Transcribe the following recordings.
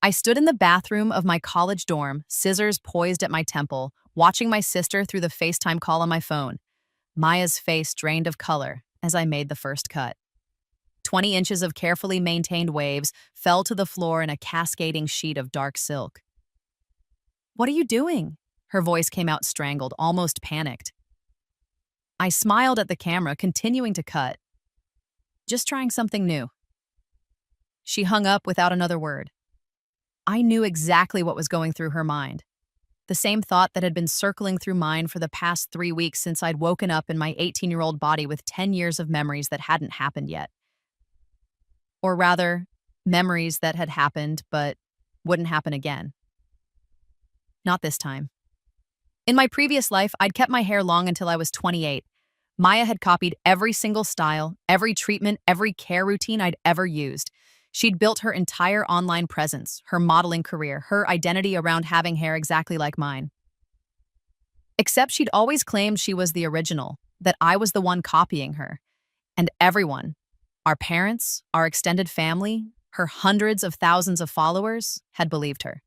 I stood in the bathroom of my college dorm, scissors poised at my temple, watching my sister through the FaceTime call on my phone. Maya's face drained of color as I made the first cut. 20 inches of carefully maintained waves fell to the floor in a cascading sheet of dark silk. "What are you doing?" Her voice came out strangled, almost panicked. I smiled at the camera, continuing to cut. "Just trying something new." She hung up without another word. I knew exactly what was going through her mind. The same thought that had been circling through mine for the past 3 weeks since I'd woken up in my 18-year-old body with 10 years of memories that hadn't happened yet. Or rather, memories that had happened but wouldn't happen again. Not this time. In my previous life, I'd kept my hair long until I was 28. Maya had copied every single style, every treatment, every care routine I'd ever used. She'd built her entire online presence, her modeling career, her identity around having hair exactly like mine. Except she'd always claimed she was the original, that I was the one copying her. And everyone, our parents, our extended family, her hundreds of thousands of followers, had believed her.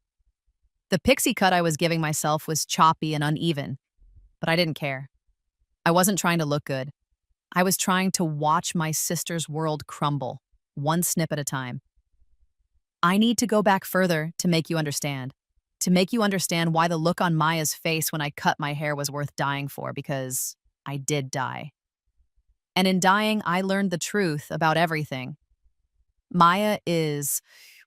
The pixie cut I was giving myself was choppy and uneven, but I didn't care. I wasn't trying to look good. I was trying to watch my sister's world crumble, one snip at a time. I need to go back further to make you understand. To make you understand why the look on Maya's face when I cut my hair was worth dying for, because I did die. And in dying, I learned the truth about everything. Maya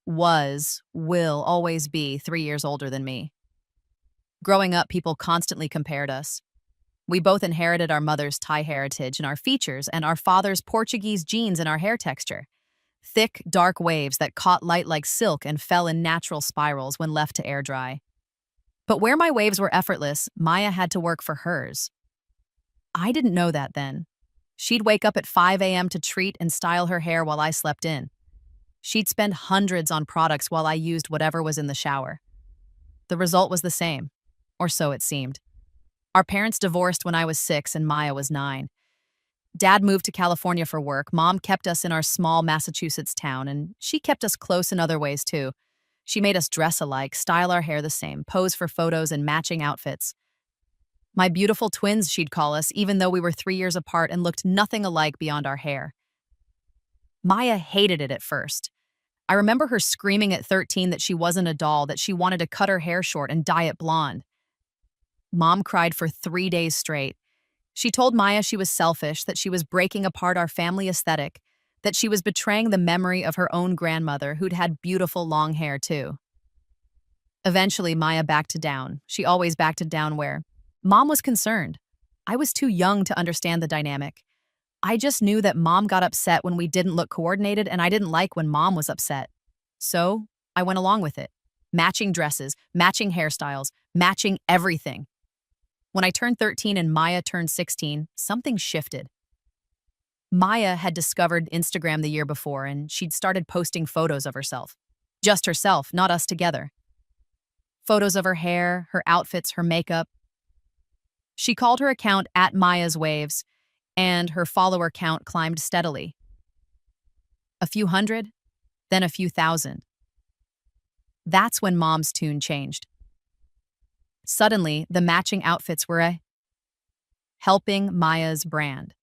will always be 3 years older than me. Growing up, people constantly compared us. We both inherited our mother's Thai heritage and our features and our father's Portuguese genes and our hair texture. Thick, dark waves that caught light like silk and fell in natural spirals when left to air dry. But where my waves were effortless, Maya had to work for hers. I didn't know that then. She'd wake up at 5 a.m. to treat and style her hair while I slept in. She'd spend hundreds on products while I used whatever was in the shower. The result was the same, or so it seemed. Our parents divorced when I was 6 and Maya was 9. Dad moved to California for work. Mom kept us in our small Massachusetts town, and she kept us close in other ways too. She made us dress alike, style our hair the same, pose for photos and matching outfits. My beautiful twins, she'd call us, even though we were 3 years apart and looked nothing alike beyond our hair. Maya hated it at first. I remember her screaming at 13 that she wasn't a doll, that she wanted to cut her hair short and dye it blonde. Mom cried for 3 days straight. She told Maya she was selfish, that she was breaking apart our family aesthetic, that she was betraying the memory of her own grandmother who'd had beautiful long hair too. Eventually, Maya backed down. She always backed down where Mom was concerned. I was too young to understand the dynamic. I just knew that Mom got upset when we didn't look coordinated, and I didn't like when Mom was upset. So I went along with it. Matching dresses, matching hairstyles, matching everything. When I turned 13 and Maya turned 16, something shifted. Maya had discovered Instagram the year before, and she'd started posting photos of herself. Just herself, not us together. Photos of her hair, her outfits, her makeup. She called her account @MayasWaves, and her follower count climbed steadily. A few hundred, then a few thousand. That's when Mom's tune changed. Suddenly, the matching outfits were helping Maya's brand.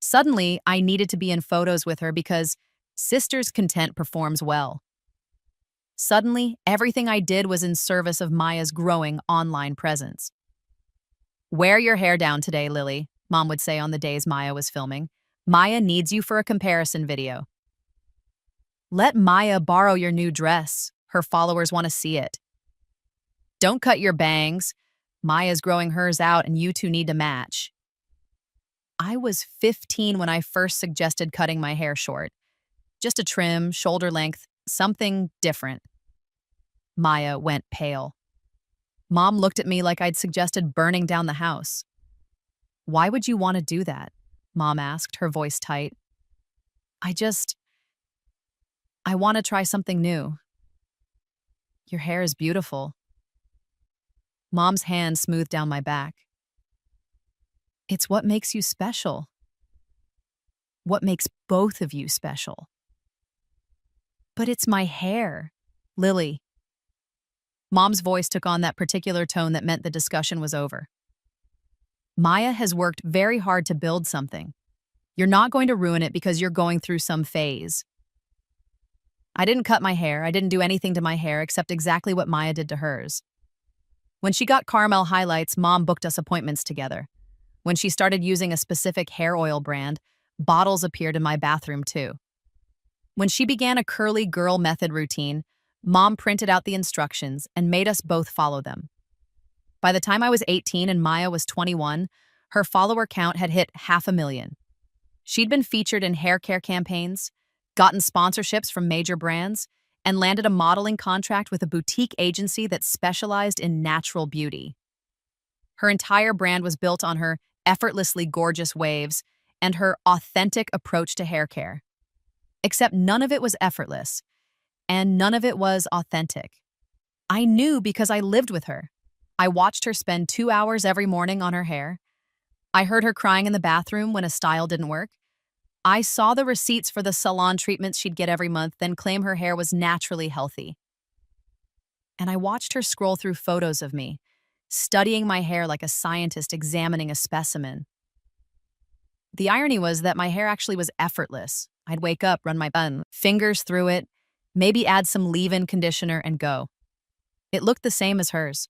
Suddenly, I needed to be in photos with her because sister's content performs well. Suddenly, everything I did was in service of Maya's growing online presence. "Wear your hair down today, Lily," Mom would say on the days Maya was filming. "Maya needs you for a comparison video." "Let Maya borrow your new dress. Her followers want to see it." "Don't cut your bangs. Maya's growing hers out and you two need to match." I was 15 when I first suggested cutting my hair short. Just a trim, shoulder length, something different. Maya went pale. Mom looked at me like I'd suggested burning down the house. "Why would you want to do that?" Mom asked, her voice tight. I want to try something new." "Your hair is beautiful." Mom's hand smoothed down my back. "It's what makes you special. What makes both of you special." "But it's my hair." Lily. Mom's voice took on that particular tone that meant the discussion was over. Maya has worked very hard to build something. You're not going to ruin it because you're going through some phase. I didn't cut my hair. I didn't do anything to my hair except exactly what Maya did to hers. When she got caramel highlights, Mom booked us appointments together. When she started using a specific hair oil brand, bottles appeared in my bathroom too. When she began a curly girl method routine, Mom printed out the instructions and made us both follow them. By the time I was 18 and Maya was 21, her follower count had hit 500,000. She'd been featured in hair care campaigns, gotten sponsorships from major brands, and landed a modeling contract with a boutique agency that specialized in natural beauty. Her entire brand was built on her effortlessly gorgeous waves and her authentic approach to hair care. Except none of it was effortless, and none of it was authentic. I knew because I lived with her. I watched her spend 2 hours every morning on her hair. I heard her crying in the bathroom when a style didn't work. I saw the receipts for the salon treatments she'd get every month, then claim her hair was naturally healthy. And I watched her scroll through photos of me, studying my hair like a scientist examining a specimen. The irony was that my hair actually was effortless. I'd wake up, run my fingers through it, maybe add some leave-in conditioner and go. It looked the same as hers.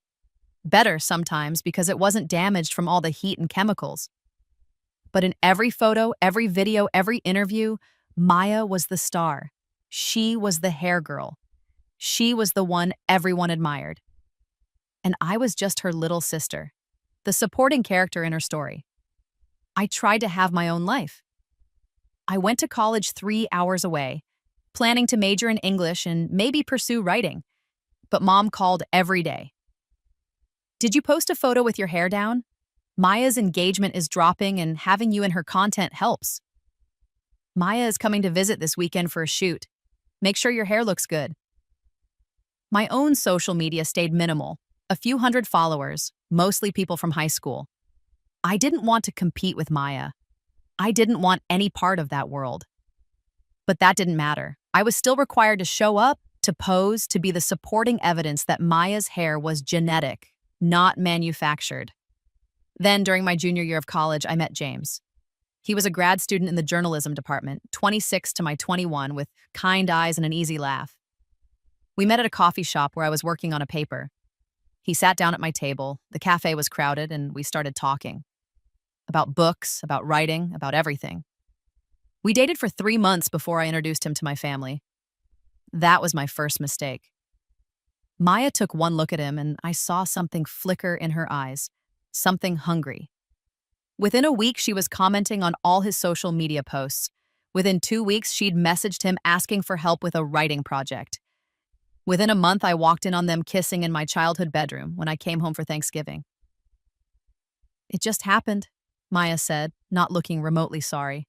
Better sometimes because it wasn't damaged from all the heat and chemicals. But in every photo, every video, every interview, Maya was the star. She was the hair girl. She was the one everyone admired. And I was just her little sister, the supporting character in her story. I tried to have my own life. I went to college 3 hours away, planning to major in English and maybe pursue writing. But Mom called every day. Did you post a photo with your hair down? Maya's engagement is dropping and having you in her content helps. Maya is coming to visit this weekend for a shoot. Make sure your hair looks good. My own social media stayed minimal, a few hundred followers, mostly people from high school. I didn't want to compete with Maya. I didn't want any part of that world. But that didn't matter. I was still required to show up, to pose, to be the supporting evidence that Maya's hair was genetic, not manufactured. Then, during my junior year of college, I met James. He was a grad student in the journalism department, 26 to my 21, with kind eyes and an easy laugh. We met at a coffee shop where I was working on a paper. He sat down at my table, the cafe was crowded, and we started talking. About books, about writing, about everything. We dated for 3 months before I introduced him to my family. That was my first mistake. Maya took one look at him, and I saw something flicker in her eyes. Something hungry. Within a week, she was commenting on all his social media posts. Within 2 weeks, she'd messaged him asking for help with a writing project. Within a month, I walked in on them kissing in my childhood bedroom when I came home for Thanksgiving. It just happened, Maya said, not looking remotely sorry.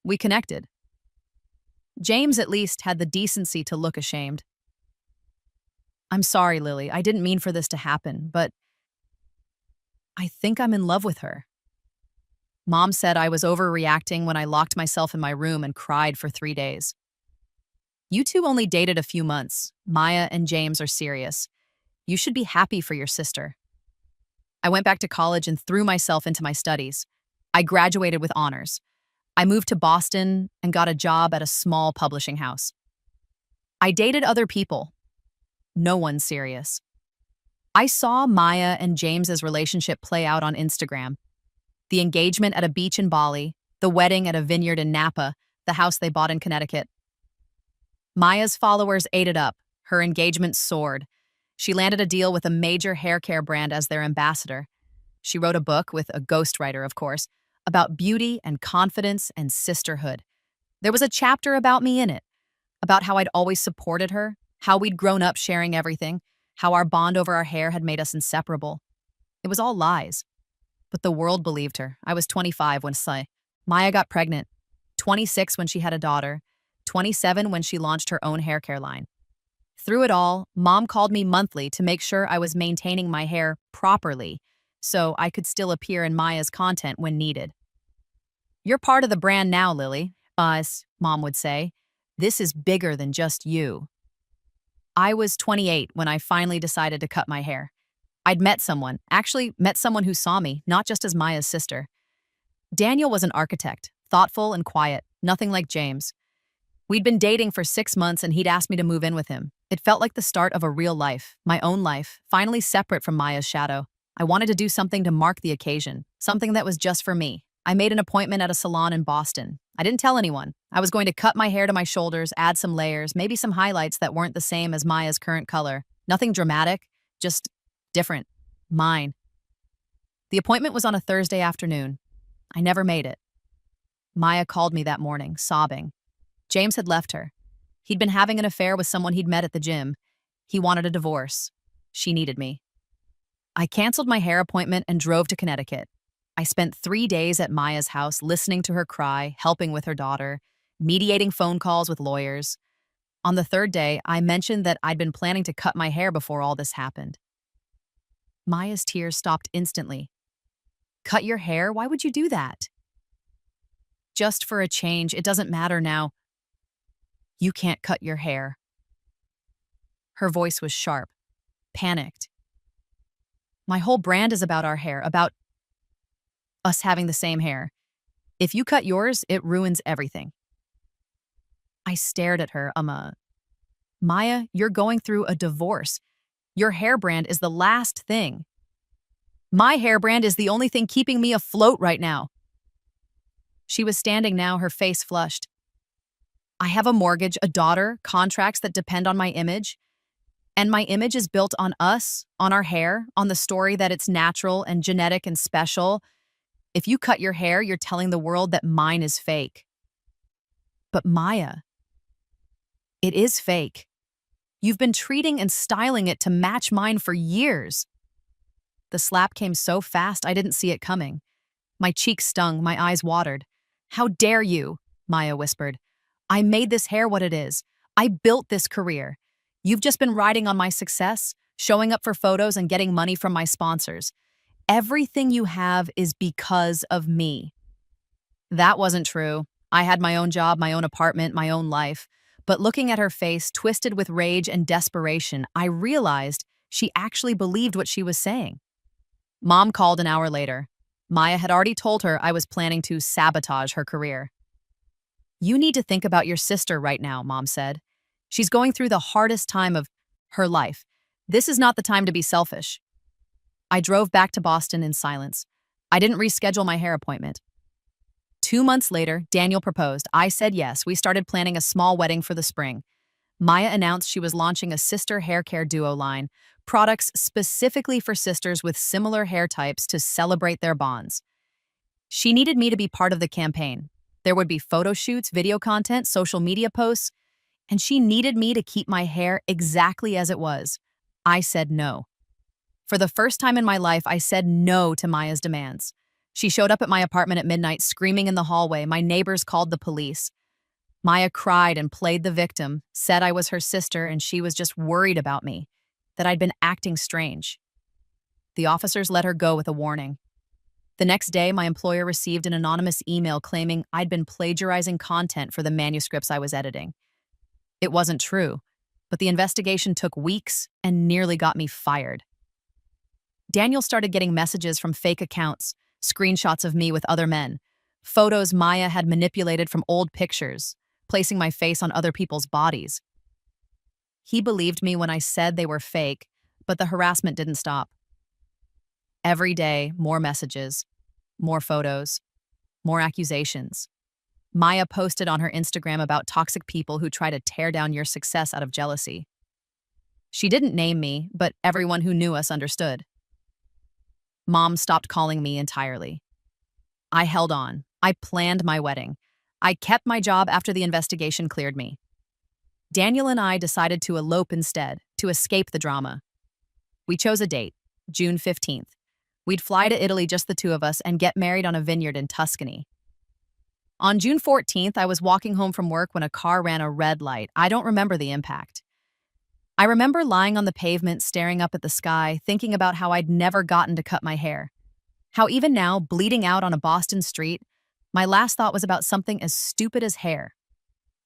We connected. James, at least, had the decency to look ashamed. I'm sorry, Lily. I didn't mean for this to happen, but I think I'm in love with her. Mom said I was overreacting when I locked myself in my room and cried for 3 days. You two only dated a few months. Maya and James are serious. You should be happy for your sister. I went back to college and threw myself into my studies. I graduated with honors. I moved to Boston and got a job at a small publishing house. I dated other people. No one serious. I saw Maya and James's relationship play out on Instagram. The engagement at a beach in Bali, the wedding at a vineyard in Napa, the house they bought in Connecticut. Maya's followers ate it up. Her engagement soared. She landed a deal with a major hair care brand as their ambassador. She wrote a book, with a ghostwriter, of course, about beauty and confidence and sisterhood. There was a chapter about me in it, about how I'd always supported her, how we'd grown up sharing everything, how our bond over our hair had made us inseparable. It was all lies. But the world believed her. I was 25 when Maya got pregnant, 26 when she had a daughter, 27 when she launched her own hair care line. Through it all, Mom called me monthly to make sure I was maintaining my hair properly so I could still appear in Maya's content when needed. You're part of the brand now, Lily, Mom would say. This is bigger than just you. I was 28 when I finally decided to cut my hair. I'd met someone who saw me, not just as Maya's sister. Daniel was an architect, thoughtful and quiet, nothing like James. We'd been dating for 6 months and he'd asked me to move in with him. It felt like the start of a real life, my own life, finally separate from Maya's shadow. I wanted to do something to mark the occasion, something that was just for me. I made an appointment at a salon in Boston. I didn't tell anyone. I was going to cut my hair to my shoulders, add some layers, maybe some highlights that weren't the same as Maya's current color. Nothing dramatic, just different. Mine. The appointment was on a Thursday afternoon. I never made it. Maya called me that morning, sobbing. James had left her. He'd been having an affair with someone he'd met at the gym. He wanted a divorce. She needed me. I canceled my hair appointment and drove to Connecticut. I spent 3 days at Maya's house listening to her cry, helping with her daughter, mediating phone calls with lawyers. On the third day, I mentioned that I'd been planning to cut my hair before all this happened. Maya's tears stopped instantly. Cut your hair? Why would you do that? Just for a change. It doesn't matter now. You can't cut your hair. Her voice was sharp, panicked. My whole brand is about our hair, about us having the same hair. If you cut yours, it ruins everything. I stared at her, Maya, you're going through a divorce. Your hair brand is the last thing. My hair brand is the only thing keeping me afloat right now. She was standing now, her face flushed. I have a mortgage, a daughter, contracts that depend on my image. And my image is built on us, on our hair, on the story that it's natural and genetic and special. If you cut your hair, you're telling the world that mine is fake. But Maya, it is fake. You've been treating and styling it to match mine for years. The slap came so fast I didn't see it coming. My cheeks stung, my eyes watered. How dare you, Maya whispered. I made this hair what it is. I built this career. You've just been riding on my success, showing up for photos and getting money from my sponsors. Everything you have is because of me. That wasn't true. I had my own job, my own apartment, my own life. But looking at her face, twisted with rage and desperation, I realized she actually believed what she was saying. Mom called an hour later. Maya had already told her I was planning to sabotage her career. You need to think about your sister right now, Mom said. She's going through the hardest time of her life. This is not the time to be selfish. I drove back to Boston in silence. I didn't reschedule my hair appointment. 2 months later, Daniel proposed. I said yes. We started planning a small wedding for the spring. Maya announced she was launching a sister hair care duo line, products specifically for sisters with similar hair types to celebrate their bonds. She needed me to be part of the campaign. There would be photo shoots, video content, social media posts, and she needed me to keep my hair exactly as it was. I said no. For the first time in my life, I said no to Maya's demands. She showed up at my apartment at midnight, screaming in the hallway. My neighbors called the police. Maya cried and played the victim, said I was her sister and she was just worried about me, that I'd been acting strange. The officers let her go with a warning. The next day, my employer received an anonymous email claiming I'd been plagiarizing content for the manuscripts I was editing. It wasn't true, but the investigation took weeks and nearly got me fired. Daniel started getting messages from fake accounts, screenshots of me with other men, photos Maya had manipulated from old pictures, placing my face on other people's bodies. He believed me when I said they were fake, but the harassment didn't stop. Every day, more messages, more photos, more accusations. Maya posted on her Instagram about toxic people who try to tear down your success out of jealousy. She didn't name me, but everyone who knew us understood. Mom stopped calling me entirely. I held on. I planned my wedding. I kept my job after the investigation cleared me. Daniel and I decided to elope instead, to escape the drama. We chose a date, June 15th. We'd fly to Italy, just the two of us, and get married on a vineyard in Tuscany. On June 14th, I was walking home from work when a car ran a red light. I don't remember the impact. I remember lying on the pavement, staring up at the sky, thinking about how I'd never gotten to cut my hair. How even now, bleeding out on a Boston street, my last thought was about something as stupid as hair.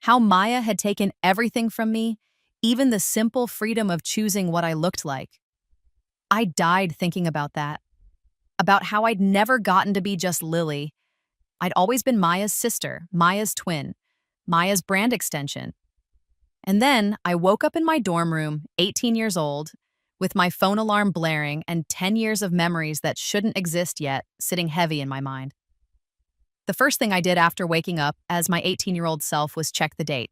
How Maya had taken everything from me, Even the simple freedom of choosing what I looked like. I died thinking about that, about how I'd never gotten to be just Lily. I'd always been Maya's sister, Maya's twin, Maya's brand extension. And then I woke up in my dorm room, 18 years old, with my phone alarm blaring and 10 years of memories that shouldn't exist yet sitting heavy in my mind. The first thing I did after waking up as my 18-year-old self was check the date.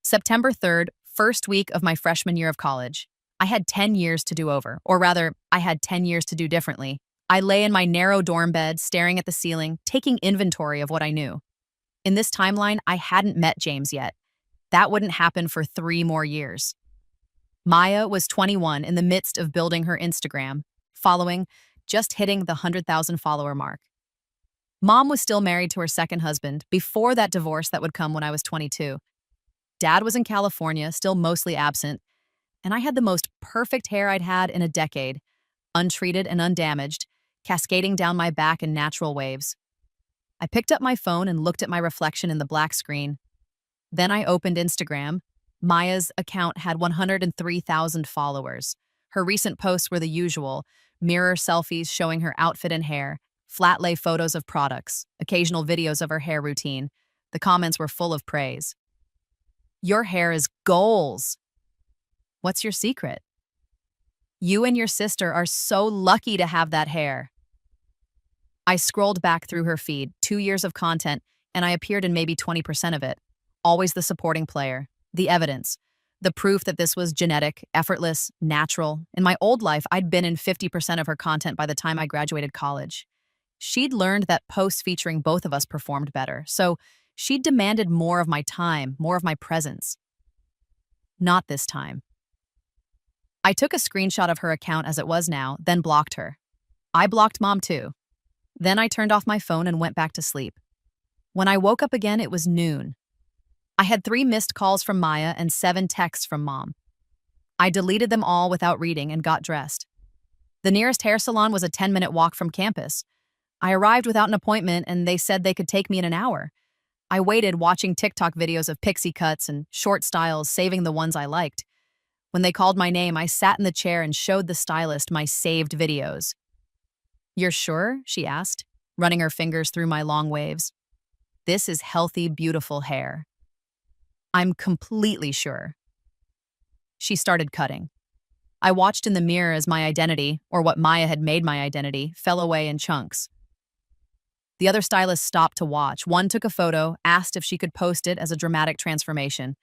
September 3rd, first week of my freshman year of college. I had 10 years to do over, or rather, I had 10 years to do differently. I lay in my narrow dorm bed, staring at the ceiling, taking inventory of what I knew. In this timeline, I hadn't met James yet. That wouldn't happen for 3 more years. Maya was 21 in the midst of building her Instagram, just hitting the 100,000 follower mark. Mom was still married to her second husband before that divorce that would come when I was 22. Dad was in California, still mostly absent, and I had the most perfect hair I'd had in a decade, untreated and undamaged, cascading down my back in natural waves. I picked up my phone and looked at my reflection in the black screen. Then I opened Instagram. Maya's account had 103,000 followers. Her recent posts were the usual: mirror selfies showing her outfit and hair, flat lay photos of products, occasional videos of her hair routine. The comments were full of praise. "Your hair is goals." "What's your secret?" "You and your sister are so lucky to have that hair." I scrolled back through her feed, 2 years of content, and I appeared in maybe 20% of it. Always the supporting player, the evidence, the proof that this was genetic, effortless, natural. In my old life, I'd been in 50% of her content by the time I graduated college. She'd learned that posts featuring both of us performed better, so she'd demanded more of my time, more of my presence. Not this time. I took a screenshot of her account as it was now, then blocked her. I blocked Mom too. Then I turned off my phone and went back to sleep. When I woke up again, it was noon. I had 3 missed calls from Maya and 7 texts from Mom. I deleted them all without reading and got dressed. The nearest hair salon was a 10-minute walk from campus. I arrived without an appointment and they said they could take me in an hour. I waited watching TikTok videos of pixie cuts and short styles, saving the ones I liked. When they called my name, I sat in the chair and showed the stylist my saved videos. "You're sure?" she asked, running her fingers through my long waves. "This is healthy, beautiful hair." "I'm completely sure." She started cutting. I watched in the mirror as my identity, or what Maya had made my identity, fell away in chunks. The other stylists stopped to watch. One took a photo, asked if she could post it as a dramatic transformation.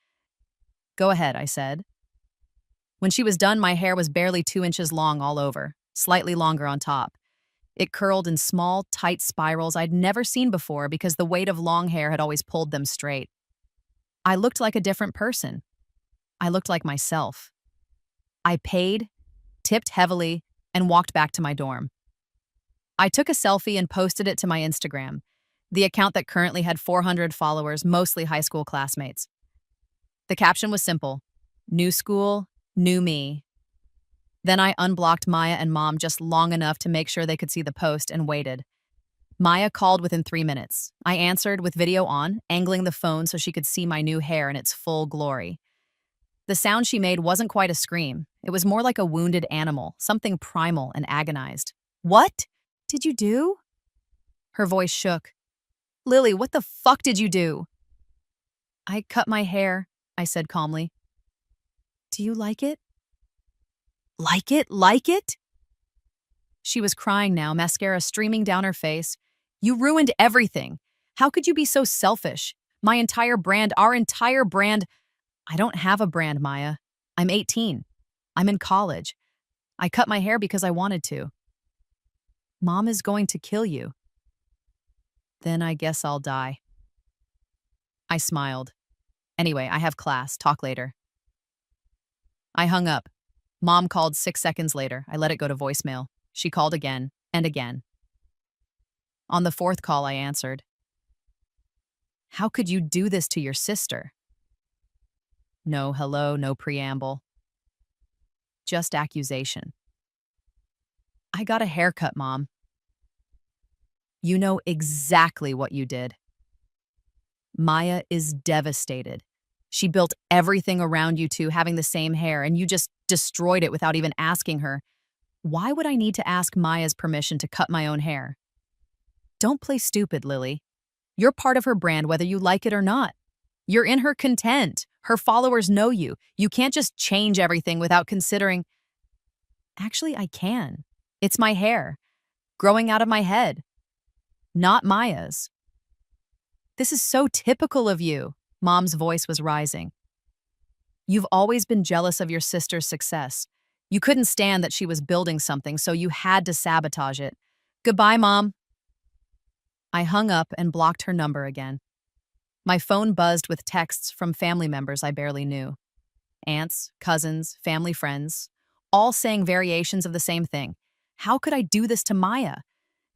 "Go ahead," I said. When she was done, my hair was barely 2 inches long all over, slightly longer on top. It curled in small, tight spirals I'd never seen before because the weight of long hair had always pulled them straight. I looked like a different person. I looked like myself. I paid, tipped heavily, and walked back to my dorm. I took a selfie and posted it to my Instagram, the account that currently had 400 followers, mostly high school classmates. The caption was simple: "New school, new me." Then I unblocked Maya and Mom just long enough to make sure they could see the post and waited. Maya called within 3 minutes. I answered with video on, angling the phone so she could see my new hair in its full glory. The sound she made wasn't quite a scream. It was more like a wounded animal, something primal and agonized. "What did you do?" Her voice shook. "Lily, what the fuck did you do?" "I cut my hair," I said calmly. "Do you like it?" "Like it? Like it?" She was crying now, mascara streaming down her face. "You ruined everything. How could you be so selfish? My entire brand, our entire brand—" "I don't have a brand, Maya. I'm 18. I'm in college. I cut my hair because I wanted to." "Mom is going to kill you." "Then I guess I'll die." I smiled. "Anyway, I have class. Talk later." I hung up. Mom called 6 seconds later. I let it go to voicemail. She called again and again. On the 4th call, I answered. "How could you do this to your sister?" No hello, no preamble. Just accusation. "I got a haircut, Mom." "You know exactly what you did." Maya is devastated. She built everything around you two having the same hair, and you just destroyed it without even asking her. Why would I need to ask Maya's permission to cut my own hair? Don't play stupid, Lily. You're part of her brand whether you like it or not. You're in her content. Her followers know you. You can't just change everything without considering. Actually, I can. It's my hair, growing out of my head, not Maya's. This is so typical of you. Mom's voice was rising. You've always been jealous of your sister's success. You couldn't stand that she was building something, so you had to sabotage it. Goodbye, Mom. I hung up and blocked her number again. My phone buzzed with texts from family members I barely knew. Aunts, cousins, family friends, all saying variations of the same thing. How could I do this to Maya?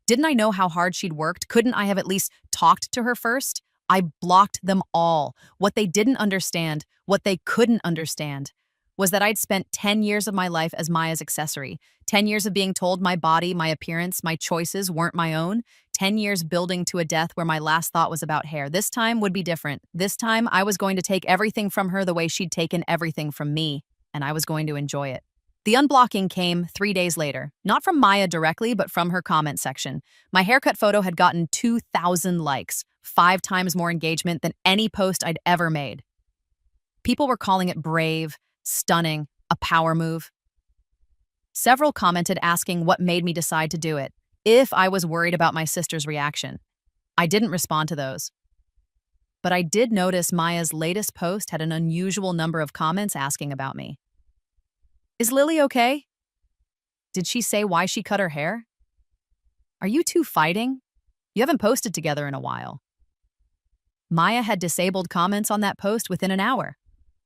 Didn't I know how hard she'd worked? Couldn't I have at least talked to her first? I blocked them all. What they didn't understand, what they couldn't understand, was that I'd spent 10 years of my life as Maya's accessory, 10 years of being told my body, my appearance, my choices weren't my own, 10 years building to a death where my last thought was about hair. This time would be different. This time, I was going to take everything from her the way she'd taken everything from me, and I was going to enjoy it. The unblocking came 3 days later, not from Maya directly, but from her comment section. My haircut photo had gotten 2,000 likes, 5 times more engagement than any post I'd ever made. People were calling it brave, stunning, a power move. Several commented asking what made me decide to do it, if I was worried about my sister's reaction. I didn't respond to those. But I did notice Maya's latest post had an unusual number of comments asking about me. Is Lily okay? Did she say why she cut her hair? Are you two fighting? You haven't posted together in a while. Maya had disabled comments on that post within an hour.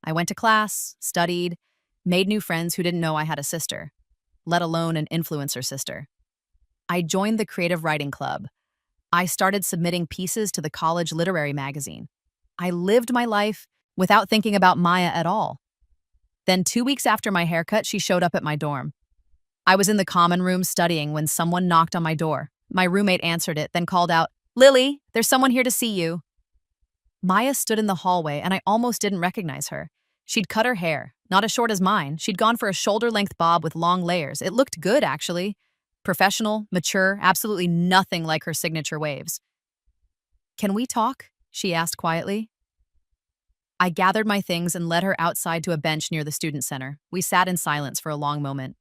I went to class, studied, made new friends who didn't know I had a sister, let alone an influencer sister. I joined the creative writing club. I started submitting pieces to the college literary magazine. I lived my life without thinking about Maya at all. Then 2 weeks after my haircut, she showed up at my dorm. I was in the common room studying when someone knocked on my door. My roommate answered it, then called out, "Lily, there's someone here to see you." Maya stood in the hallway, and I almost didn't recognize her. She'd cut her hair, not as short as mine. She'd gone for a shoulder-length bob with long layers. It looked good, actually. Professional, mature, absolutely nothing like her signature waves. "Can we talk?" she asked quietly. I gathered my things and led her outside to a bench near the student center. We sat in silence for a long moment.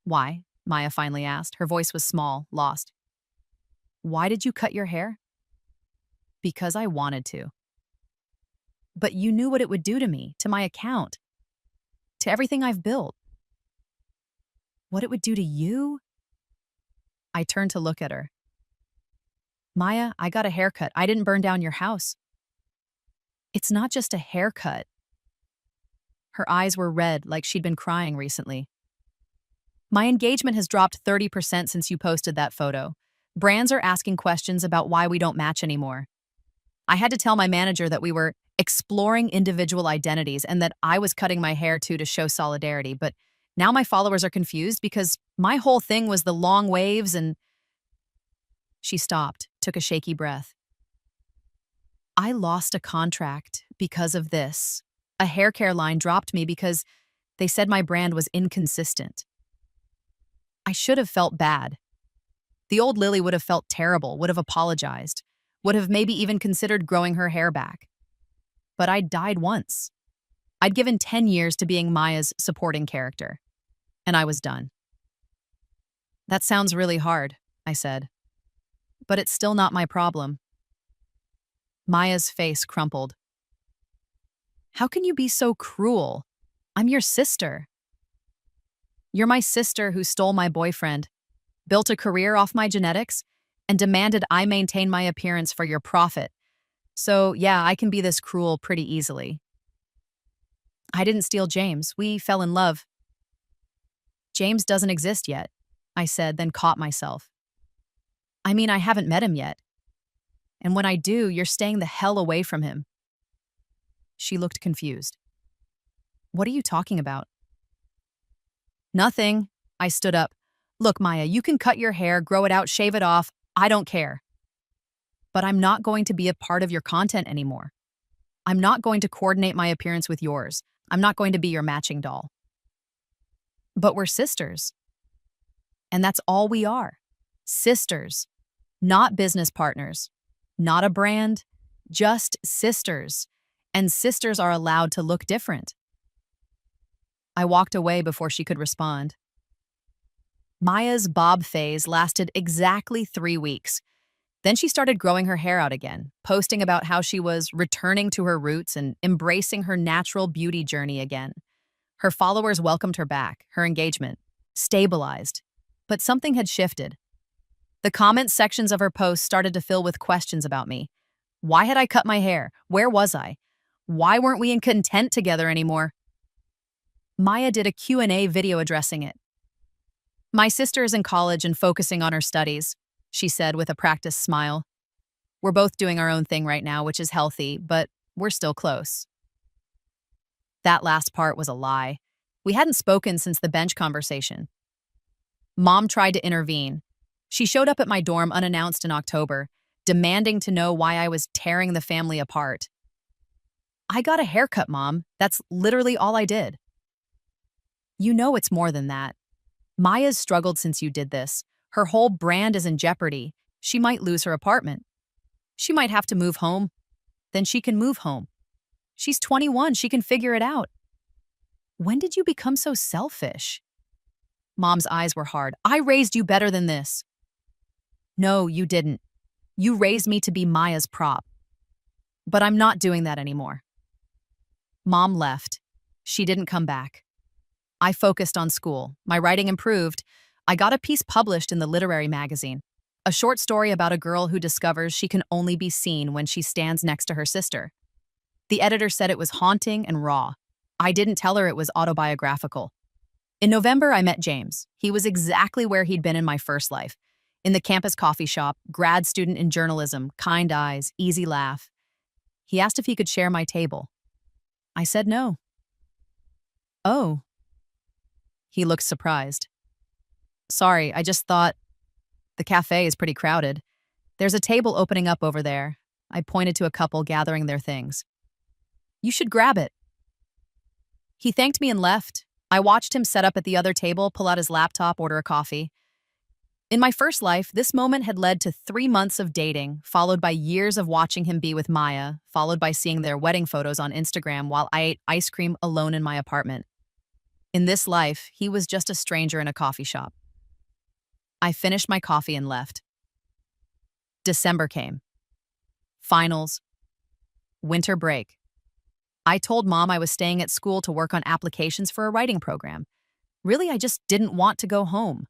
"Why?" Maya finally asked. Her voice was small, lost. "Why did you cut your hair?" "Because I wanted to." "But you knew what it would do to me, to my account, to everything I've built." "What it would do to you?" I turned to look at her. "Maya, I got a haircut. I didn't burn down your house." "It's not just a haircut." Her eyes were red, like she'd been crying recently. "My engagement has dropped 30% since you posted that photo. Brands are asking questions about why we don't match anymore. I had to tell my manager that we were exploring individual identities and that I was cutting my hair too to show solidarity, but now my followers are confused because my whole thing was the long waves and..." She stopped, took a shaky breath. "I lost a contract because of this. A hair care line dropped me because they said my brand was inconsistent. I should have felt bad. The old Lily would have felt terrible, would have apologized, would have maybe even considered growing her hair back. But I'd died once. I'd given 10 years to being Maya's supporting character, and I was done." "That sounds really hard," I said. "But it's still not my problem." Maya's face crumpled. "How can you be so cruel? I'm your sister." "You're my sister who stole my boyfriend, built a career off my genetics, and demanded I maintain my appearance for your profit. So, yeah, I can be this cruel pretty easily." "I didn't steal James. We fell in love." "James doesn't exist yet," I said, then caught myself. "I mean, I haven't met him yet. And when I do, you're staying the hell away from him." She looked confused. "What are you talking about?" "Nothing." I stood up. "Look, Maya, you can cut your hair, grow it out, shave it off. I don't care. But I'm not going to be a part of your content anymore." I'm not going to coordinate my appearance with yours. I'm not going to be your matching doll. But we're sisters. And that's all we are. Sisters. Not business partners. Not a brand. Just sisters. And sisters are allowed to look different. I walked away before she could respond. Maya's bob phase lasted exactly 3 weeks. Then she started growing her hair out again, posting about how she was returning to her roots and embracing her natural beauty journey again. Her followers welcomed her back, her engagement stabilized. But something had shifted. The comment sections of her posts started to fill with questions about me. Why had I cut my hair? Where was I? Why weren't we in content together anymore? Maya did a Q&A video addressing it. My sister is in college and focusing on her studies, she said with a practiced smile. We're both doing our own thing right now, which is healthy, but we're still close. That last part was a lie. We hadn't spoken since the bench conversation. Mom tried to intervene. She showed up at my dorm unannounced in October, demanding to know why I was tearing the family apart. I got a haircut, Mom. That's literally all I did. You know it's more than that. Maya's struggled since you did this. Her whole brand is in jeopardy. She might lose her apartment. She might have to move home. Then she can move home. She's 21. She can figure it out. When did you become so selfish? Mom's eyes were hard. I raised you better than this. No, you didn't. You raised me to be Maya's prop. But I'm not doing that anymore. Mom left. She didn't come back. I focused on school. My writing improved. I got a piece published in the literary magazine. A short story about a girl who discovers she can only be seen when she stands next to her sister. The editor said it was haunting and raw. I didn't tell her it was autobiographical. In November, I met James. He was exactly where he'd been in my first life. In the campus coffee shop, grad student in journalism, kind eyes, easy laugh. He asked if he could share my table. I said no. Oh. He looked surprised. Sorry, I just thought the cafe is pretty crowded. There's a table opening up over there. I pointed to a couple gathering their things. You should grab it. He thanked me and left. I watched him set up at the other table, pull out his laptop, order a coffee. In my first life, this moment had led to 3 months of dating, followed by years of watching him be with Maya, followed by seeing their wedding photos on Instagram while I ate ice cream alone in my apartment. In this life, he was just a stranger in a coffee shop. I finished my coffee and left. December came. Finals. Winter break. I told Mom I was staying at school to work on applications for a writing program. Really, I just didn't want to go home.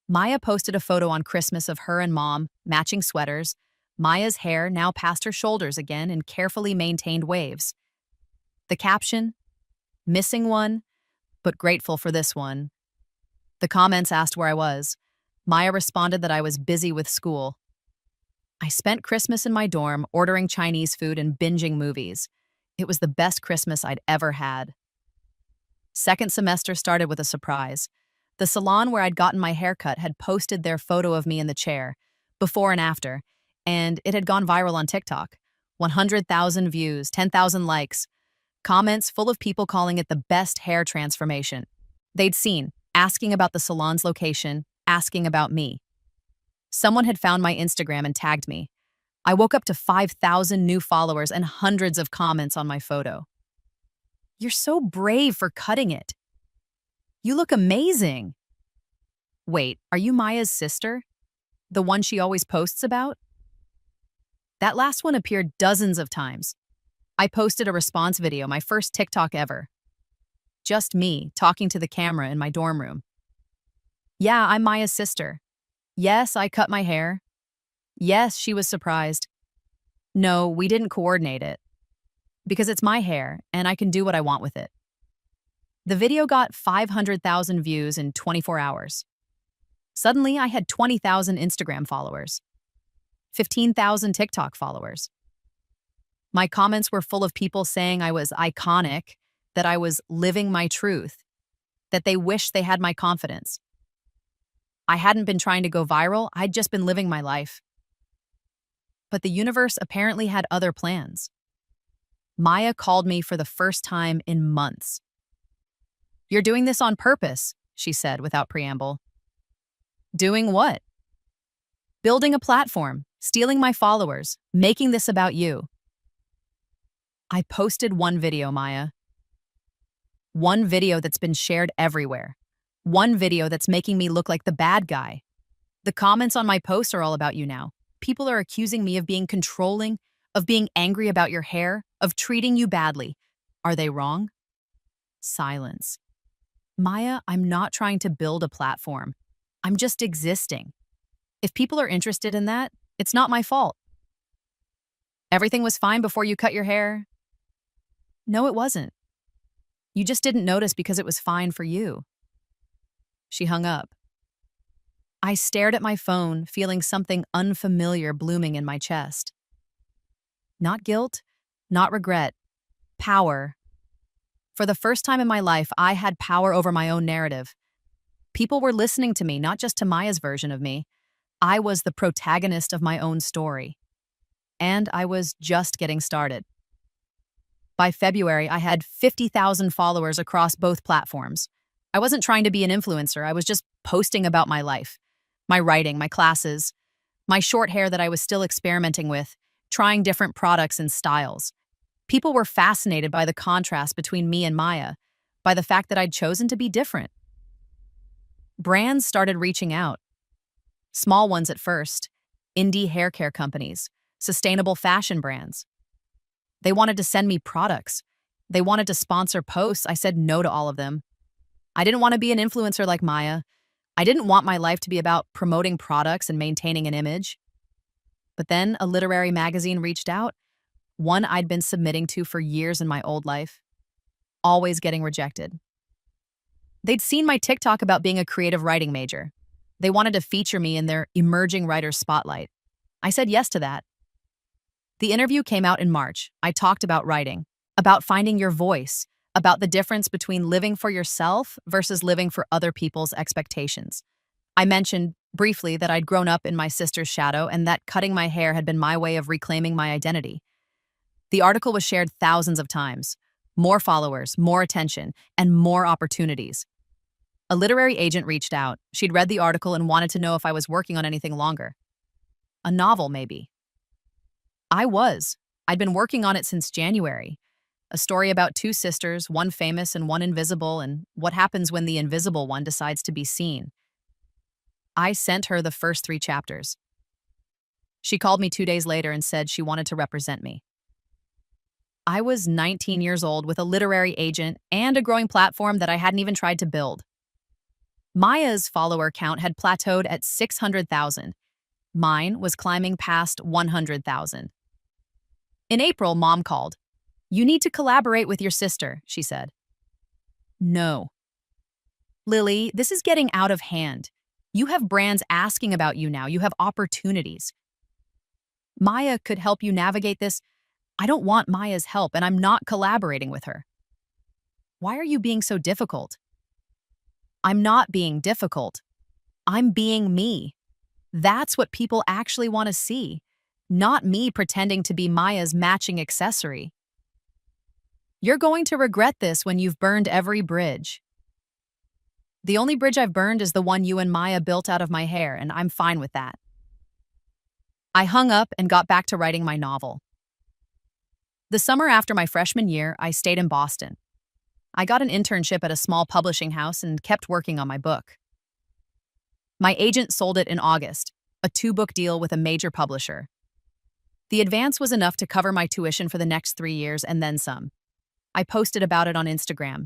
Maya posted a photo on Christmas of her and Mom, matching sweaters, Maya's hair now past her shoulders again in carefully maintained waves. The caption, missing one, but grateful for this one. The comments asked where I was. Maya responded that I was busy with school. I spent Christmas in my dorm ordering Chinese food and binging movies. It was the best Christmas I'd ever had. Second semester started with a surprise. The salon where I'd gotten my haircut had posted their photo of me in the chair, before and after, and it had gone viral on TikTok. 100,000 views, 10,000 likes, comments full of people calling it the best hair transformation they'd seen, asking about the salon's location, asking about me. Someone had found my Instagram and tagged me. I woke up to 5,000 new followers and hundreds of comments on my photo. You're so brave for cutting it. You look amazing. Wait, are you Maya's sister? The one she always posts about? That last one appeared dozens of times. I posted a response video, my first TikTok ever. Just me, talking to the camera in my dorm room. Yeah, I'm Maya's sister. Yes, I cut my hair. Yes, she was surprised. No, we didn't coordinate it. Because it's my hair, and I can do what I want with it. The video got 500,000 views in 24 hours. Suddenly, I had 20,000 Instagram followers. 15,000 TikTok followers. My comments were full of people saying I was iconic, that I was living my truth, that they wished they had my confidence. I hadn't been trying to go viral, I'd just been living my life. But the universe apparently had other plans. Maya called me for the first time in months. "You're doing this on purpose," she said without preamble. "Doing what?" "Building a platform, stealing my followers, making this about you." I posted one video, Maya. One video that's been shared everywhere. One video that's making me look like the bad guy. The comments on my posts are all about you now. People are accusing me of being controlling, of being angry about your hair, of treating you badly. Are they wrong? Silence. Maya, I'm not trying to build a platform. I'm just existing. If people are interested in that, it's not my fault. Everything was fine before you cut your hair. No, it wasn't. You just didn't notice because it was fine for you. She hung up. I stared at my phone, feeling something unfamiliar blooming in my chest. Not guilt, not regret, power. For the first time in my life, I had power over my own narrative. People were listening to me, not just to Maya's version of me. I was the protagonist of my own story. And I was just getting started. By February, I had 50,000 followers across both platforms. I wasn't trying to be an influencer, I was just posting about my life, my writing, my classes, my short hair that I was still experimenting with, trying different products and styles. People were fascinated by the contrast between me and Maya, by the fact that I'd chosen to be different. Brands started reaching out. Small ones at first, indie hair care companies, sustainable fashion brands. They wanted to send me products. They wanted to sponsor posts. I said no to all of them. I didn't want to be an influencer like Maya. I didn't want my life to be about promoting products and maintaining an image. But then a literary magazine reached out, one I'd been submitting to for years in my old life, always getting rejected. They'd seen my TikTok about being a creative writing major. They wanted to feature me in their emerging writers spotlight. I said yes to that. The interview came out in March. I talked about writing, about finding your voice, about the difference between living for yourself versus living for other people's expectations. I mentioned briefly that I'd grown up in my sister's shadow and that cutting my hair had been my way of reclaiming my identity. The article was shared thousands of times. More followers, more attention, and more opportunities. A literary agent reached out. She'd read the article and wanted to know if I was working on anything longer. A novel, maybe. I was. I'd been working on it since January. A story about two sisters, one famous and one invisible, and what happens when the invisible one decides to be seen. I sent her the first 3 chapters. She called me 2 days later and said she wanted to represent me. I was 19 years old with a literary agent and a growing platform that I hadn't even tried to build. Maya's follower count had plateaued at 600,000. Mine was climbing past 100,000. In April, Mom called. "You need to collaborate with your sister," she said. No. "Lily, this is getting out of hand. You have brands asking about you now. You have opportunities. Maya could help you navigate this. I don't want Maya's help, and I'm not collaborating with her." "Why are you being so difficult?" "I'm not being difficult. I'm being me. That's what people actually want to see, not me pretending to be Maya's matching accessory." "You're going to regret this when you've burned every bridge." "The only bridge I've burned is the one you and Maya built out of my hair, and I'm fine with that." I hung up and got back to writing my novel. The summer after my freshman year, I stayed in Boston. I got an internship at a small publishing house and kept working on my book. My agent sold it in August, a 2-book deal with a major publisher. The advance was enough to cover my tuition for the next 3 years and then some. I posted about it on Instagram.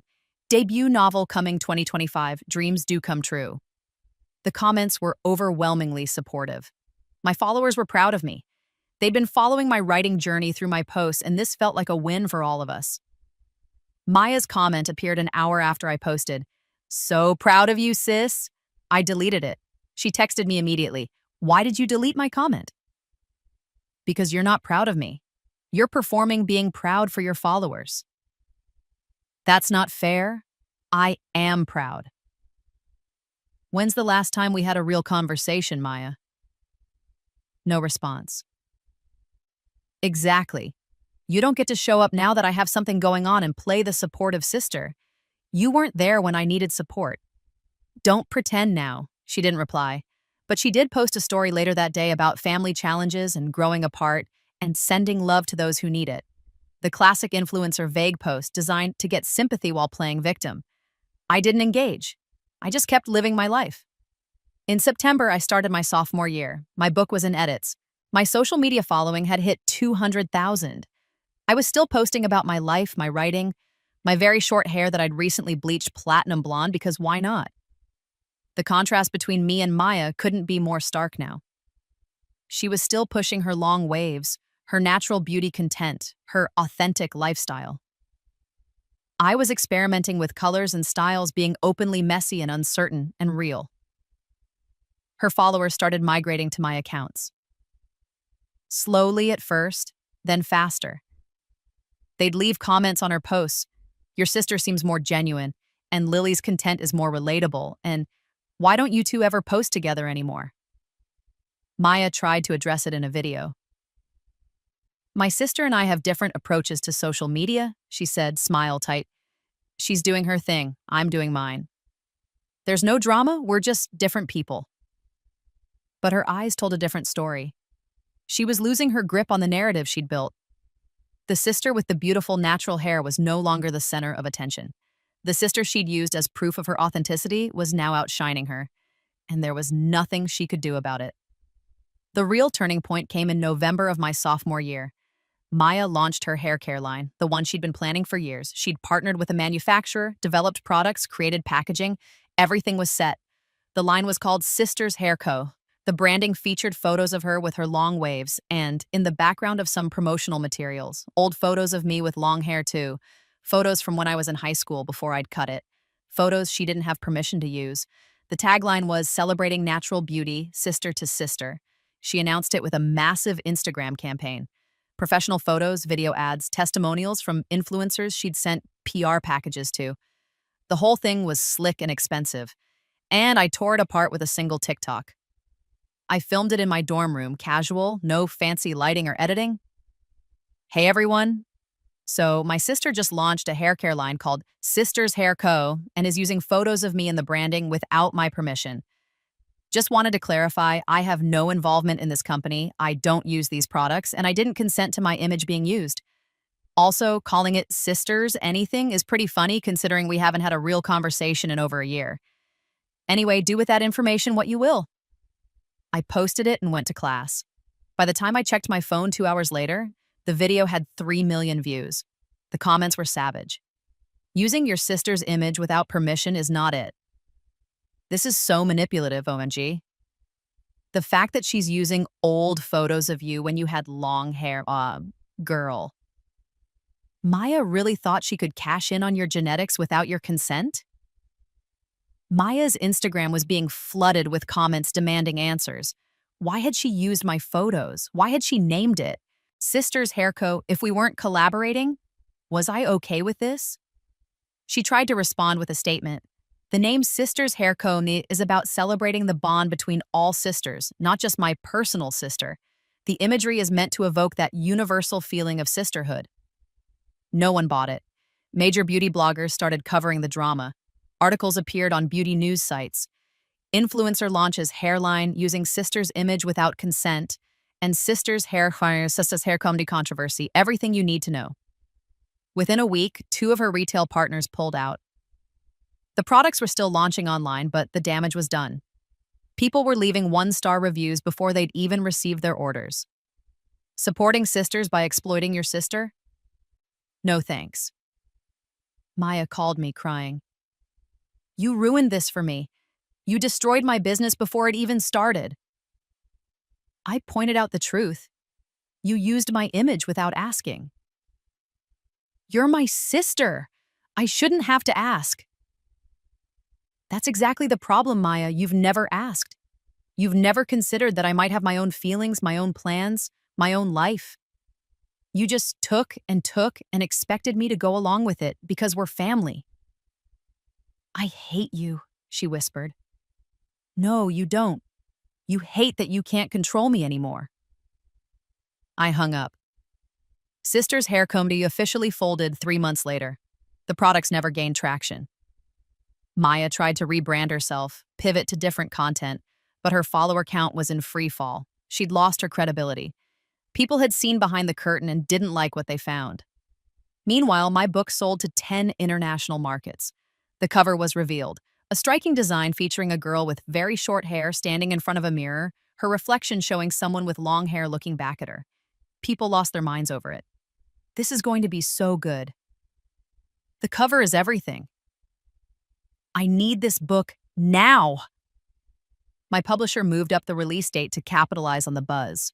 "Debut novel coming 2025, dreams do come true." The comments were overwhelmingly supportive. My followers were proud of me. They'd been following my writing journey through my posts, and this felt like a win for all of us. Maya's comment appeared an hour after I posted. "So proud of you, sis." I deleted it. She texted me immediately. "Why did you delete my comment?" "Because you're not proud of me. You're performing being proud for your followers." "That's not fair. I am proud." "When's the last time we had a real conversation, Maya?" No response. "Exactly. You don't get to show up now that I have something going on and play the supportive sister. You weren't there when I needed support. Don't pretend now, she didn't reply. But she did post a story later that day about family challenges and growing apart and sending love to those who need it. The classic influencer vague post designed to get sympathy while playing victim. I didn't engage. I just kept living my life. In September, I started my sophomore year. My book was in edits. My social media following had hit 200,000. I was still posting about my life, my writing, my very short hair that I'd recently bleached platinum blonde because why not? The contrast between me and Maya couldn't be more stark now. She was still pushing her long waves, her natural beauty content, her authentic lifestyle. I was experimenting with colors and styles, being openly messy and uncertain and real. Her followers started migrating to my accounts. Slowly at first, then faster. They'd leave comments on her posts. Your sister seems more genuine, and Lily's content is more relatable, and why don't you two ever post together anymore? Maya tried to address it in a video. My sister and I have different approaches to social media, she said, smile tight. She's doing her thing, I'm doing mine. There's no drama, we're just different people. But her eyes told a different story. She was losing her grip on the narrative she'd built. The sister with the beautiful natural hair was no longer the center of attention. The sister she'd used as proof of her authenticity was now outshining her, and there was nothing she could do about it. The real turning point came in November of my sophomore year. Maya launched her hair care line, the one she'd been planning for years. She'd partnered with a manufacturer, developed products, created packaging. Everything was set. The line was called Sisters Hair Co. The branding featured photos of her with her long waves, and, in the background of some promotional materials, old photos of me with long hair too, photos from when I was in high school before I'd cut it, photos she didn't have permission to use. The tagline was Celebrating Natural Beauty, Sister to Sister. She announced it with a massive Instagram campaign. Professional photos, video ads, testimonials from influencers she'd sent PR packages to. The whole thing was slick and expensive, and I tore it apart with a single TikTok. I filmed it in my dorm room, casual, no fancy lighting or editing. Hey everyone. So my sister just launched a hair care line called Sisters Hair Co. and is using photos of me in the branding without my permission. Just wanted to clarify, I have no involvement in this company, I don't use these products, and I didn't consent to my image being used. Also, calling it Sisters anything is pretty funny considering we haven't had a real conversation in over a year. Anyway, do with that information what you will. I posted it and went to class. By the time I checked my phone 2 hours later, the video had 3 million views. The comments were savage. Using your sister's image without permission is not it. This is so manipulative, OMG. The fact that she's using old photos of you when you had long hair, girl. Maya really thought she could cash in on your genetics without your consent? Maya's Instagram was being flooded with comments demanding answers. Why had she used my photos? Why had she named it? Sisters Hair Co. If we weren't collaborating, was I okay with this? She tried to respond with a statement. The name Sisters Hair Co. is about celebrating the bond between all sisters, not just my personal sister. The imagery is meant to evoke that universal feeling of sisterhood. No one bought it. Major beauty bloggers started covering the drama. Articles appeared on beauty news sites. Influencer launches hairline using sister's image without consent, and sisters hair comedy controversy, everything you need to know. Within a week, 2 of her retail partners pulled out. The products were still launching online, but the damage was done. People were leaving 1-star reviews before they'd even received their orders. Supporting sisters by exploiting your sister? No thanks. Maya called me, crying. You ruined this for me. You destroyed my business before it even started. I pointed out the truth. You used my image without asking. You're my sister. I shouldn't have to ask. That's exactly the problem, Maya. You've never asked. You've never considered that I might have my own feelings, my own plans, my own life. You just took and expected me to go along with it because we're family. I hate you, she whispered. No, you don't. You hate that you can't control me anymore. I hung up. Sister's Hair Comedy officially folded 3 months later. The products never gained traction. Maya tried to rebrand herself, pivot to different content, but her follower count was in free fall. She'd lost her credibility. People had seen behind the curtain and didn't like what they found. Meanwhile, my book sold to 10 international markets. The cover was revealed, a striking design featuring a girl with very short hair standing in front of a mirror, her reflection showing someone with long hair looking back at her. People lost their minds over it. This is going to be so good. The cover is everything. I need this book now. My publisher moved up the release date to capitalize on the buzz.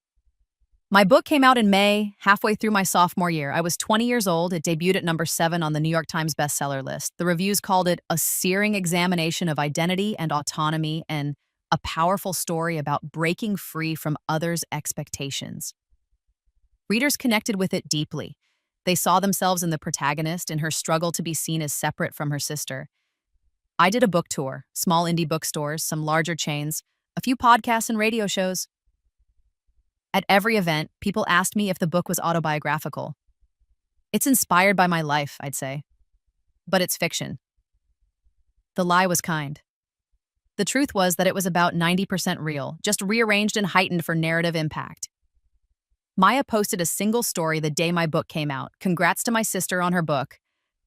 My book came out in May, halfway through my sophomore year. I was 20 years old. It debuted at number 7 on the New York Times bestseller list. The reviews called it a searing examination of identity and autonomy and a powerful story about breaking free from others' expectations. Readers connected with it deeply. They saw themselves in the protagonist and her struggle to be seen as separate from her sister. I did a book tour, small indie bookstores, some larger chains, a few podcasts and radio shows. At every event, people asked me if the book was autobiographical. It's inspired by my life, I'd say. But it's fiction. The lie was kind. The truth was that it was about 90% real, just rearranged and heightened for narrative impact. Maya posted a single story the day my book came out. Congrats to my sister on her book.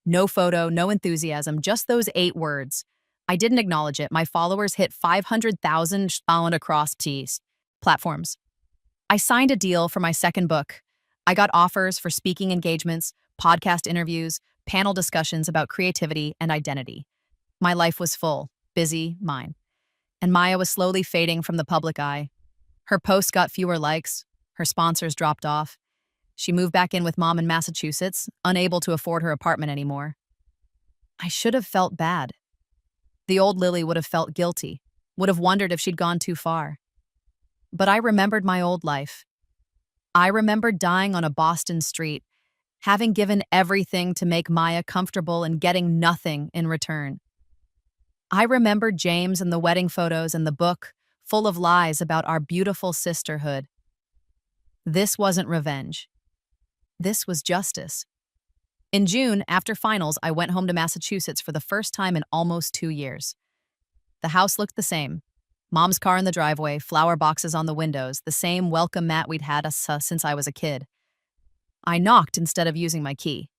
No photo, no enthusiasm, just those 8 words. I didn't acknowledge it. My followers hit 500,000 found across platforms. I signed a deal for my second book. I got offers for speaking engagements, podcast interviews, panel discussions about creativity and identity. My life was full, busy, mine. And Maya was slowly fading from the public eye. Her posts got fewer likes. Her sponsors dropped off. She moved back in with Mom in Massachusetts, unable to afford her apartment anymore. I should have felt bad. The old Lily would have felt guilty, would have wondered if she'd gone too far. But I remembered my old life. I remembered dying on a Boston street, having given everything to make Maya comfortable and getting nothing in return. I remembered James and the wedding photos and the book, full of lies about our beautiful sisterhood. This wasn't revenge. This was justice. In June, after finals, I went home to Massachusetts for the first time in almost 2 years. The house looked the same. Mom's car in the driveway, flower boxes on the windows, the same welcome mat we'd had since I was a kid. I knocked instead of using my key.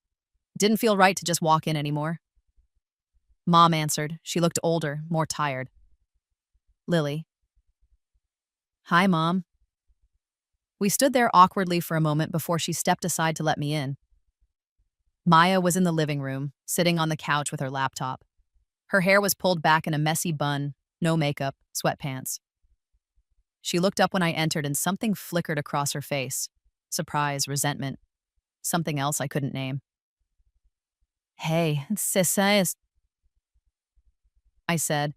Didn't feel right to just walk in anymore. Mom answered. She looked older, more tired. Lily. Hi, Mom. We stood there awkwardly for a moment before she stepped aside to let me in. Maya was in the living room, sitting on the couch with her laptop. Her hair was pulled back in a messy bun, no makeup, sweatpants. She looked up when I entered and something flickered across her face. Surprise, resentment. Something else I couldn't name. Hey, sis, I said.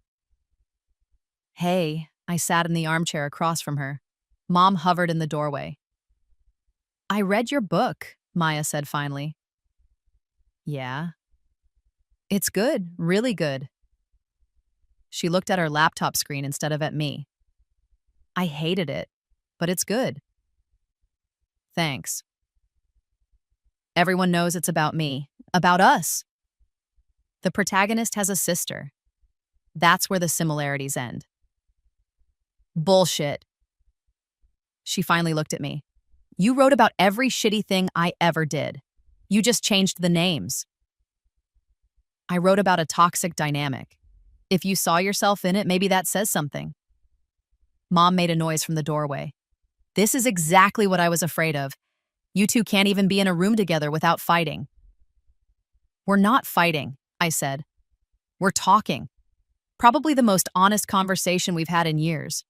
Hey, I sat in the armchair across from her. Mom hovered in the doorway. I read your book, Maya said finally. Yeah. It's good, really good. She looked at her laptop screen instead of at me. I hated it, but it's good. Thanks. Everyone knows it's about me, about us. The protagonist has a sister. That's where the similarities end. Bullshit. She finally looked at me. You wrote about every shitty thing I ever did. You just changed the names. I wrote about a toxic dynamic. If you saw yourself in it, maybe that says something. Mom made a noise from the doorway. This is exactly what I was afraid of. You two can't even be in a room together without fighting. We're not fighting, I said. We're talking. Probably the most honest conversation we've had in years.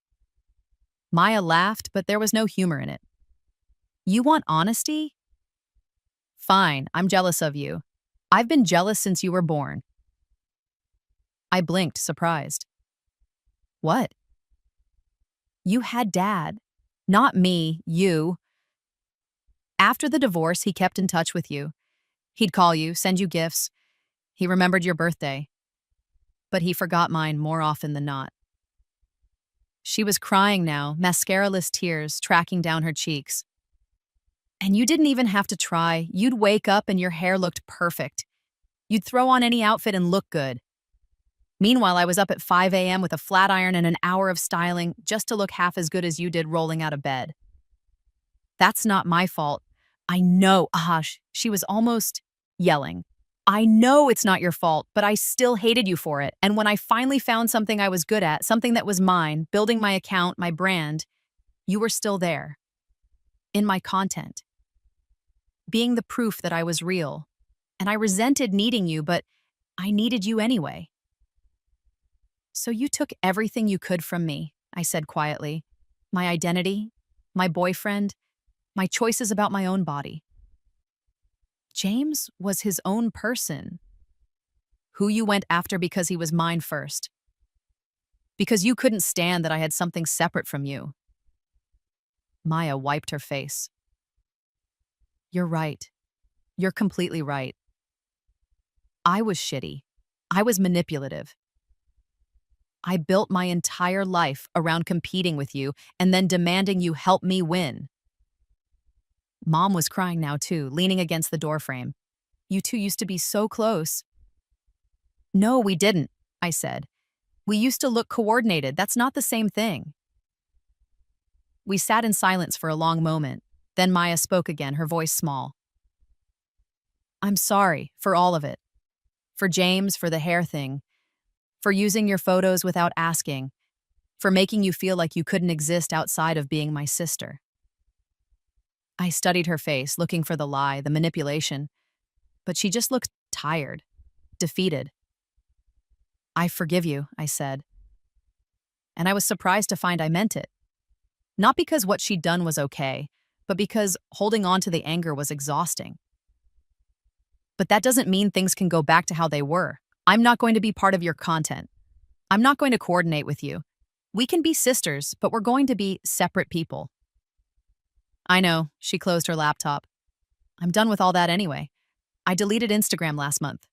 Maya laughed, but there was no humor in it. You want honesty? Fine, I'm jealous of you. I've been jealous since you were born. I blinked, surprised. What? You had Dad. Not me, you. After the divorce, he kept in touch with you. He'd call you, send you gifts. He remembered your birthday. But he forgot mine more often than not. She was crying now, mascara-less tears tracking down her cheeks. And you didn't even have to try. You'd wake up and your hair looked perfect. You'd throw on any outfit and look good. Meanwhile, I was up at 5 a.m. with a flat iron and an hour of styling just to look half as good as you did rolling out of bed. That's not my fault. I know, Ahash, she was almost yelling. I know it's not your fault, but I still hated you for it. And when I finally found something I was good at, something that was mine, building my account, my brand, you were still there. In my content. Being the proof that I was real. And I resented needing you, but I needed you anyway. So you took everything you could from me, I said quietly. My identity, my boyfriend, my choices about my own body. James was his own person. Who you went after because he was mine first. Because you couldn't stand that I had something separate from you. Maya wiped her face. You're right. You're completely right. I was shitty. I was manipulative. I built my entire life around competing with you and then demanding you help me win. Mom was crying now too, leaning against the doorframe. You two used to be so close. No, we didn't, I said. We used to look coordinated. That's not the same thing. We sat in silence for a long moment. Then Maya spoke again, her voice small. I'm sorry for all of it. For James, for the hair thing. For using your photos without asking. For making you feel like you couldn't exist outside of being my sister. I studied her face, looking for the lie, the manipulation. But she just looked tired, defeated. I forgive you, I said. And I was surprised to find I meant it. Not because what she'd done was okay, but because holding on to the anger was exhausting. But that doesn't mean things can go back to how they were. I'm not going to be part of your content. I'm not going to coordinate with you. We can be sisters, but we're going to be separate people. I know, she closed her laptop. I'm done with all that anyway. I deleted Instagram last month.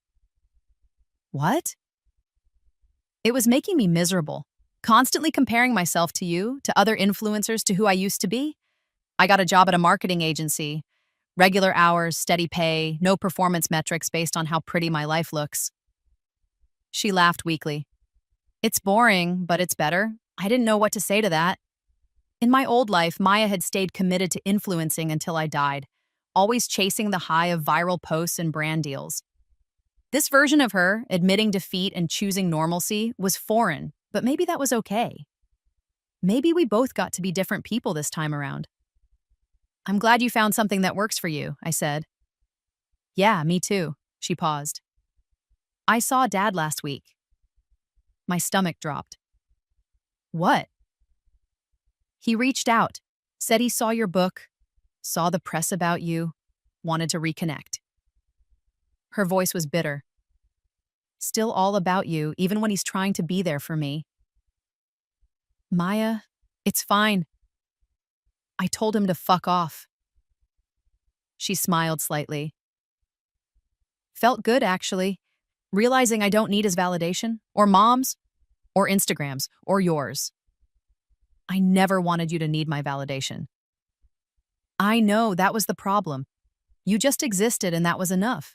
What? It was making me miserable. Constantly comparing myself to you, to other influencers, to who I used to be. I got a job at a marketing agency. Regular hours, steady pay, no performance metrics based on how pretty my life looks. She laughed weakly. It's boring, but it's better. I didn't know what to say to that. In my old life, Maya had stayed committed to influencing until I died, always chasing the high of viral posts and brand deals. This version of her, admitting defeat and choosing normalcy, was foreign, but maybe that was okay. Maybe we both got to be different people this time around. I'm glad you found something that works for you, I said. Yeah, me too, she paused. I saw Dad last week. My stomach dropped. What? He reached out, said he saw your book, saw the press about you, wanted to reconnect. Her voice was bitter. Still all about you, even when he's trying to be there for me. Maya, it's fine. I told him to fuck off. She smiled slightly. Felt good, actually, realizing I don't need his validation, or Mom's, or Instagram's, or yours. I never wanted you to need my validation. I know that was the problem. You just existed and that was enough.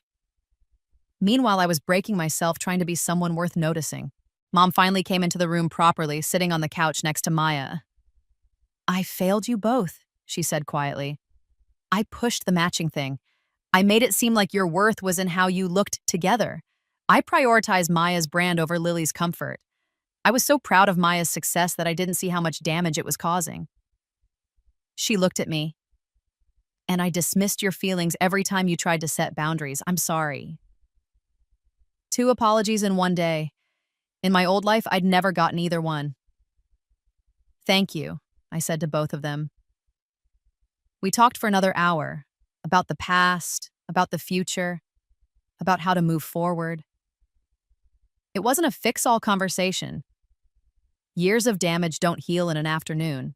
Meanwhile, I was breaking myself trying to be someone worth noticing. Mom finally came into the room properly, sitting on the couch next to Maya. I failed you both, she said quietly. I pushed the matching thing. I made it seem like your worth was in how you looked together. I prioritized Maya's brand over Lily's comfort. I was so proud of Maya's success that I didn't see how much damage it was causing. She looked at me. And I dismissed your feelings every time you tried to set boundaries. I'm sorry. 2 apologies in one day. In my old life, I'd never gotten either one. Thank you, I said to both of them. We talked for another hour about the past, about the future, about how to move forward. It wasn't a fix-all conversation. Years of damage don't heal in an afternoon.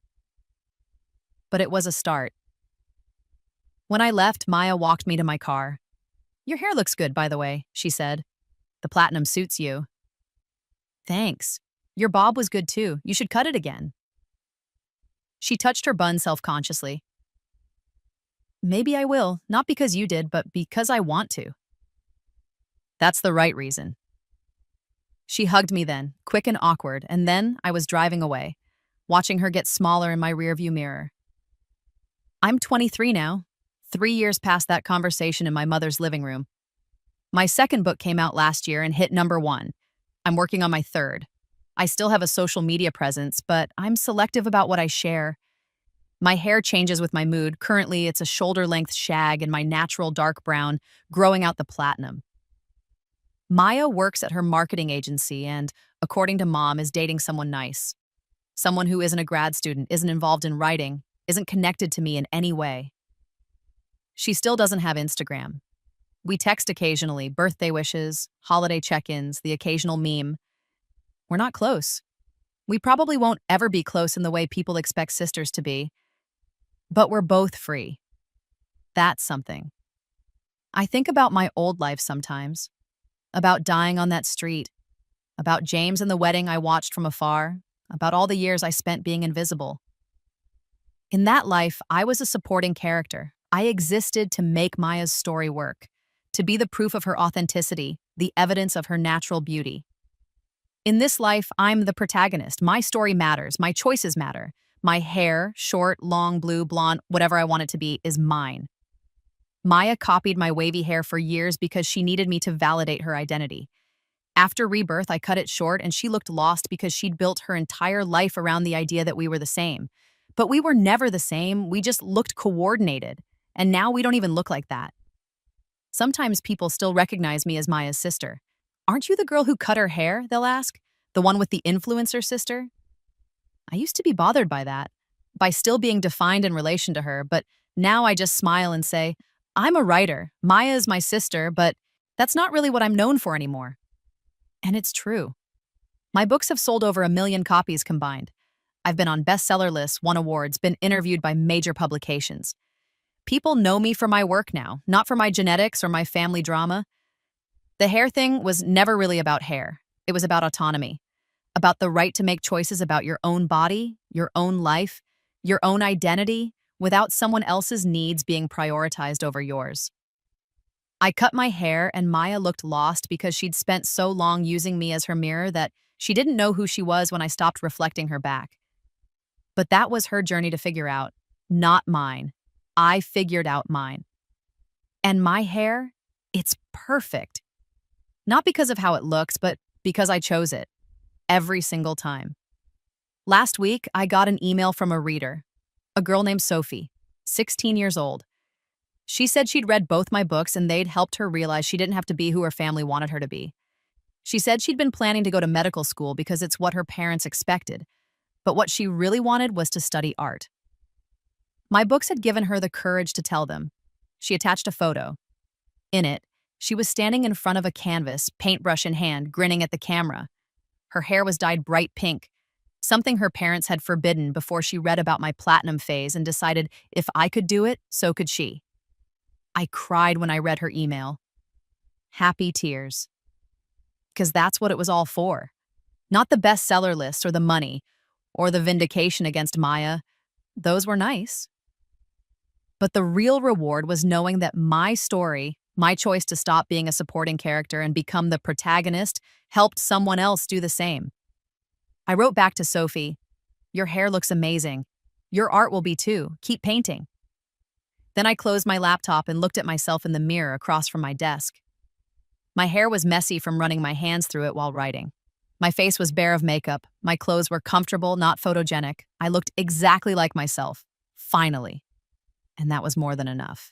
But it was a start. When I left, Maya walked me to my car. Your hair looks good, by the way, she said. The platinum suits you. Thanks. Your bob was good too. You should cut it again. She touched her bun self-consciously. Maybe I will, not because you did, but because I want to. That's the right reason. She hugged me then, quick and awkward, and then I was driving away, watching her get smaller in my rearview mirror. I'm 23 now, 3 years past that conversation in my mother's living room. My second book came out last year and hit #1. I'm working on my third. I still have a social media presence, but I'm selective about what I share. My hair changes with my mood. Currently, it's a shoulder-length shag and my natural dark brown, growing out the platinum. Maya works at her marketing agency and, according to Mom, is dating someone nice. Someone who isn't a grad student, isn't involved in writing, isn't connected to me in any way. She still doesn't have Instagram. We text occasionally, birthday wishes, holiday check-ins, the occasional meme. We're not close. We probably won't ever be close in the way people expect sisters to be. But we're both free. That's something. I think about my old life sometimes. About dying on that street. About James and the wedding I watched from afar. About all the years I spent being invisible. In that life, I was a supporting character. I existed to make Maya's story work, to be the proof of her authenticity, the evidence of her natural beauty. In this life, I'm the protagonist. My story matters. My choices matter. My hair, short, long, blue, blonde, whatever I want it to be, is mine. Maya copied my wavy hair for years because she needed me to validate her identity. After Rebirth, I cut it short and she looked lost because she'd built her entire life around the idea that we were the same. But we were never the same. We just looked coordinated. And now we don't even look like that. Sometimes people still recognize me as Maya's sister. Aren't you the girl who cut her hair, they'll ask? The one with the influencer sister? I used to be bothered by that, by still being defined in relation to her, but now I just smile and say, I'm a writer, Maya is my sister, but that's not really what I'm known for anymore. And it's true. My books have sold over 1 million copies combined. I've been on bestseller lists, won awards, been interviewed by major publications. People know me for my work now, not for my genetics or my family drama. The hair thing was never really about hair. It was about autonomy, about the right to make choices about your own body, your own life, your own identity, without someone else's needs being prioritized over yours. I cut my hair and Maya looked lost because she'd spent so long using me as her mirror that she didn't know who she was when I stopped reflecting her back. But that was her journey to figure out, not mine. I figured out mine. And my hair, it's perfect. Not because of how it looks, but because I chose it. Every single time. Last week, I got an email from a reader, a girl named Sophie, 16 years old. She said she'd read both my books and they'd helped her realize she didn't have to be who her family wanted her to be. She said she'd been planning to go to medical school because it's what her parents expected, but what she really wanted was to study art. My books had given her the courage to tell them. She attached a photo. In it, she was standing in front of a canvas, paintbrush in hand, grinning at the camera. Her hair was dyed bright pink, something her parents had forbidden before she read about my platinum phase and decided if I could do it, so could she. I cried when I read her email. Happy tears. Because that's what it was all for. Not the bestseller list or the money or the vindication against Maya. Those were nice. But the real reward was knowing that my story, my choice to stop being a supporting character and become the protagonist, helped someone else do the same. I wrote back to Sophie, "Your hair looks amazing. Your art will be too. Keep painting." Then I closed my laptop and looked at myself in the mirror across from my desk. My hair was messy from running my hands through it while writing. My face was bare of makeup. My clothes were comfortable, not photogenic. I looked exactly like myself. Finally. And that was more than enough.